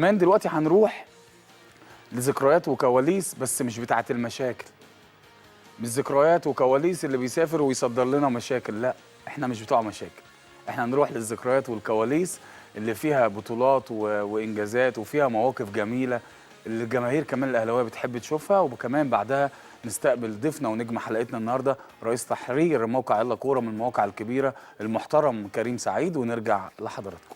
كمان دلوقتي هنروح لذكريات وكواليس، بس مش بتاعه المشاكل. مش ذكريات وكواليس اللي بيسافر ويصدر لنا مشاكل، لا احنا مش بتوع مشاكل. احنا هنروح للذكريات والكواليس اللي فيها بطولات وانجازات وفيها مواقف جميله اللي الجماهير كمان الاهلاويه بتحب تشوفها. وكمان بعدها نستقبل ضيفنا ونجم حلقتنا النهارده رئيس تحرير موقع يلا كوره من المواقع الكبيره المحترم كريم سعيد، ونرجع لحضراتكم.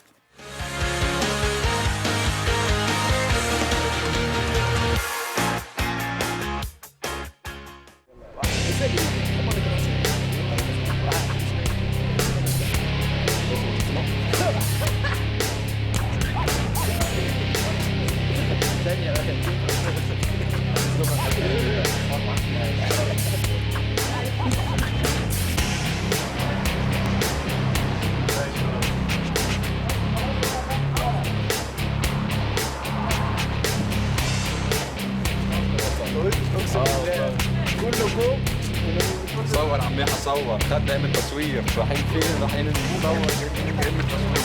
صور عمي هصور، خد نعمل تصوير. رايحين فين؟ رايحين نصور جايين من التصوير.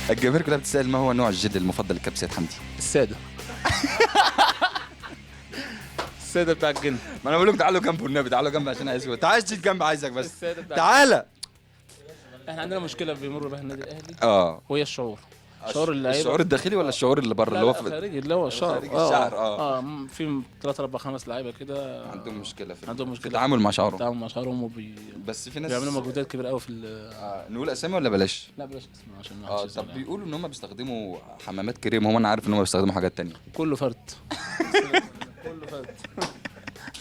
الجماهير كلها بتسأل ما هو نوع الجلد المفضل لكابتن سيد حمدي؟ السادة. السادة بتاع الجن. ما انا بقول لكم تعالوا جنبه النبي، تعالوا جنبي عشان عايزكم. تعال جيت جنبي عايزك بس. السادة بتاع تعالى. احنا عندنا مشكلة بيمر بها النادي الأهلي وهي الشعور. شعور اللعيبة. الشعور الداخلي ولا الشعور اللي بره اللي هو خارجي اللي هو الشعر. خارج الشعر. في 3 4 5 لعيبة كده عندهم مشكلة في التعامل مع شعرهم. التعامل مع شعرهم بس في ناس بيعملوا مجهودات كبيرة قوي في نقول اسامي ولا بلاش؟ لا بلاش اسمه عشان ما حدش طب يزعل. بيقولوا ان هم بيستخدموا حمامات كريم، هم انا عارف ان هم بيستخدموا حاجات تانية. كله فرد. كله فرد.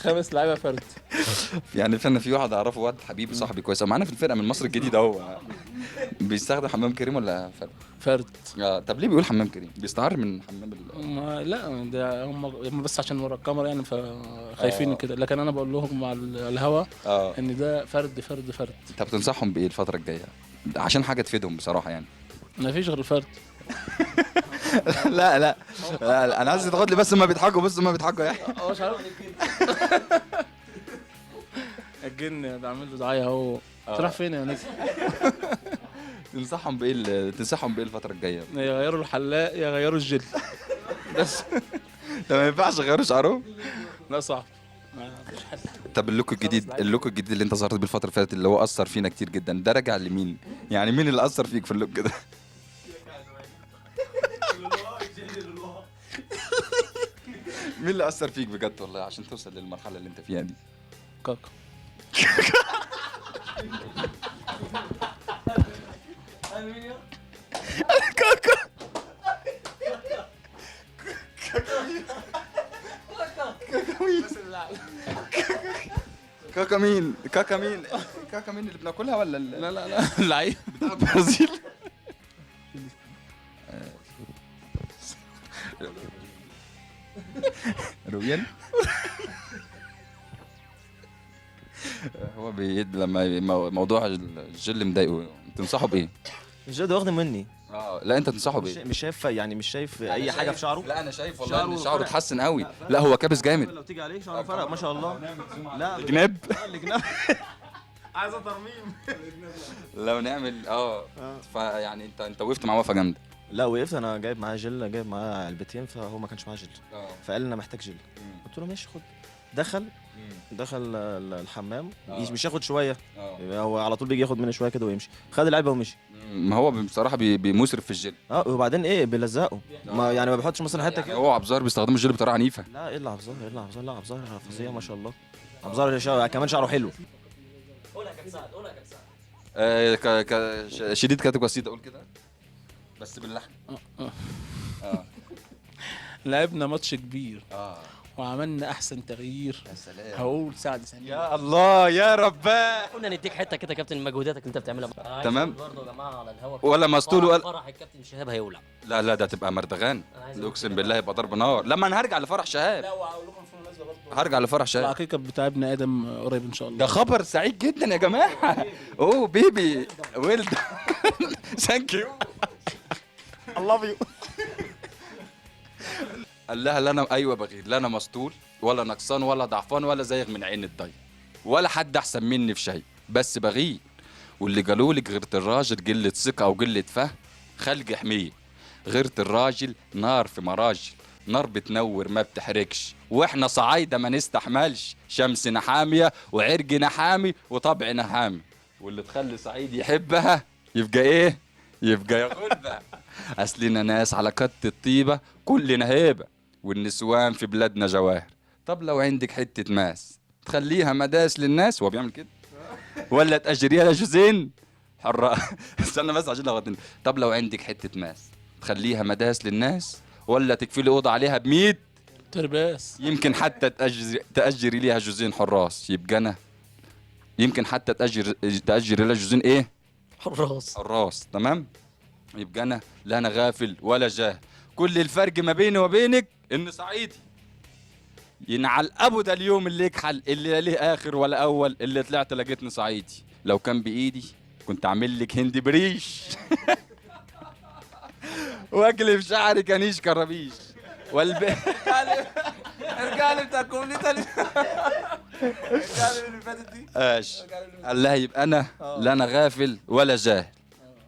5 لعيبة فرد. يعني انا في واحد اعرفه، واد حبيبي صاحبي كويس معانا في الفرقه من مصر الجديده، هو بيستخدم حمام كريم ولا فرد؟ فرد. طب ليه بيقول حمام كريم؟ بيستعار من حمام لا ده هم بس عشان ورا الكاميرا يعني فخايفين كده، لكن انا بقول لهم على الهوا ان ده فرد فرد فرد. انت بتنصحهم بايه الفتره الجايه عشان حاجه تفيدهم بصراحه يعني؟ ما فيش غير الفرد. لا لا لا انا عايز تاخد لي بس ما بيضحكوا، بس ما بيضحكوا يا احمد. مش عارف الجن بعمل له دعايه اهو. تروح فين يا نجم؟ تنصحهم بايه الفتره الجايه؟ يغيروا الحلاق يغيروا الجل بس. ده ما ينفعش يغيروا شعرهم؟ لا صعب، ما فيش حل. طب اللوك الجديد اللي انت ظهرت بيه الفتره اللي فاتت اللي هو اثر فينا كتير جدا، ده راجع لمين؟ يعني مين اللي اثر فيك في اللوك ده؟ مين اللي اثر فيك بجد والله عشان توصل للمرحله اللي انت فيها دي؟ كاكا. كاكا مين اللي بناكلها ولا لا لا لا اللعيب بتاع البرازيل؟ رويان. هو لما موضوع الجل مضايقه، تنصحه بايه؟ الجو ده واخده مني لا انت تنصحه بايه؟ مش شايف يعني، مش شايف اي حاجه في شعره. لا انا شايف والله ان شعره شعره فرق. اتحسن قوي. لا هو كابس جامد. لو تيجي عليه شعره فرق ما شاء الله. لا جناب. الجناب عايزه ترميم. لو نعمل فيعني انت وقفت مع وقفه جامده. لا وقفت، انا جايب معاه جل، جايب معاه علبتين، فهو ما كانش معاه جل، فقال لي انا محتاج جل. قلت له ماشي خد. دخل الحمام، مش ياخد شويه، هو على طول بيجي ياخد مني شويه كده ويمشي، خد العلبه ومشي. ما هو بصراحه بيمسرف في الجل. وبعدين ايه بيلزقه، ما يعني ما بيحطش مثلا حته يعني كده. هو عبزار بيستخدموا الجل بطريقه عنيفه. لا ايه اللي عبزار، لا عبزار فظيع ما شاء الله. عبزار كمان شعره حلو. شديد كاتب بسيط اقول كده بس باللحن. لعبنا ماتش كبير وعملنا احسن تغيير. يا سلام. هقول سعد سمير. يا الله يا رباه. كنا نديك حته كده كابتن مجهوداتك اللي انت بتعملها. تمام. برضه يا جماعه على الهوا ولا مسطول ولا فرح الكابتن شهاب هيولع. لا ده تبقى مردغان. اقسم بالله يبقى ضرب نار لما انا هرجع لفرح شهاب. لا وهقول لكم في مناسبه برضه هرجع لفرح شهاب. العقيقه بتاع ابن ادم قريب ان شاء الله. ده خبر سعيد جدا يا جماعه. اوه بيبي ويلد ثانك يو I love you. قال لها لا انا ايوه بغير، لا انا مسطول ولا نقصان ولا ضعفان ولا زيغ من عين الضي ولا حد احسن مني في شيء، بس بغير. واللي قالوا لك غيرة الراجل قله ثقه او قله فهم خلق حميه. غيرة الراجل نار في مراجل، نار بتنور ما بتحرقش، واحنا صعايده ما نستحملش. شمسنا حاميه وعرقنا حامي وطبعنا حامي، واللي تخلي صعيد يحبها يبقى ايه؟ يبقى ياخدها. اصلنا ناس على قد الطيبه كلنا هيبه، والنسوان في بلادنا جواهر. طب لو عندك حته ماس تخليها مداس للناس، هو بيعمل كده ولا تأجريها لجوزين حرة؟ استنى بس عشان لغتني. طب لو عندك حته ماس تخليها مداس للناس ولا تكفي اوضه عليها ب100 ترباس؟ يمكن حتى تأجري ليها جوزين حراس. يبقى انا يمكن حتى تأجري لها جوزين ايه؟ حراس. تمام. يبقى انا لا انا غافل ولا جاهل، كل الفرق ما بيني وبينك ان صعيدي. ينعل ابو ده اليوم اللي يكحل، اللي لا ليه اخر ولا اول، اللي طلعت لقيتني صعيدي. لو كان بايدي كنت اعمل لك هندي بريش واقلب شعري كنيش كرابيش ارجع لي بتاع الكومنتة ارجع لي اللي فاتت دي. قال لها يبقى انا لا انا غافل ولا جاهل،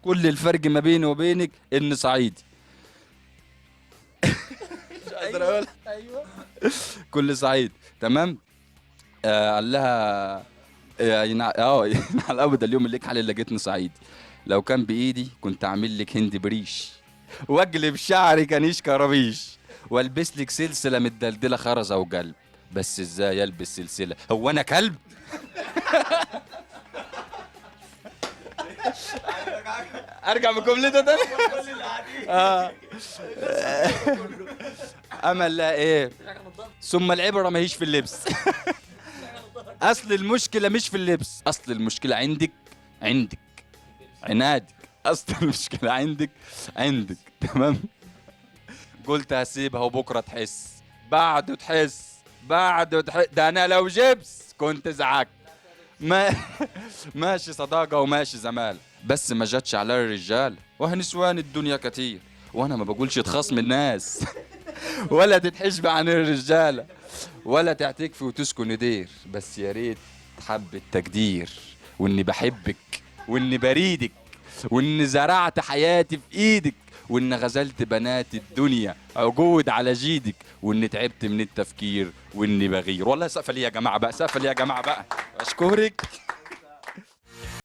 كل الفرق ما بيني وبينك ان صعيدي. مش قادر اقول. ايوه كل صعيد. تمام. قال لها ينعل ابدا اليوم اللي يكحل اللي لقيتني صعيدي. لو كان بايدي كنت اعمل لك هندي بريش واقلب شعري كنيش كرابيش والبس لك سلسله متدلدله خرزه وقلب. بس ازاي البس سلسله؟ هو انا كلب؟ ارجع بجملته تاني. امل لا ايه، ثم العبره ما هيش في اللبس. اصل المشكله مش في اللبس، اصل المشكله عندك عنادك. اصل المشكله عندك. تمام. قلت هسيبها وبكره تحس، بعده تحس. ده انا لو جبس كنت زعقت. ماشي صداقه وماشي زمال، بس ما جاتش على الرجال. وهنسوان الدنيا كتير، وانا ما بقولش تخاصم الناس ولا تتحجب عن الرجاله ولا تعتكفي وتسكن دير. بس يا ريت تحب التقدير، واني بحبك واني بريدك واني زرعت حياتي في ايدك واني غزلت بنات الدنيا عقود على جيدك واني تعبت من التفكير واني بغير. والله سقفه لي يا جماعه بقى، سقفه لي يا جماعه بقى. اشكرك.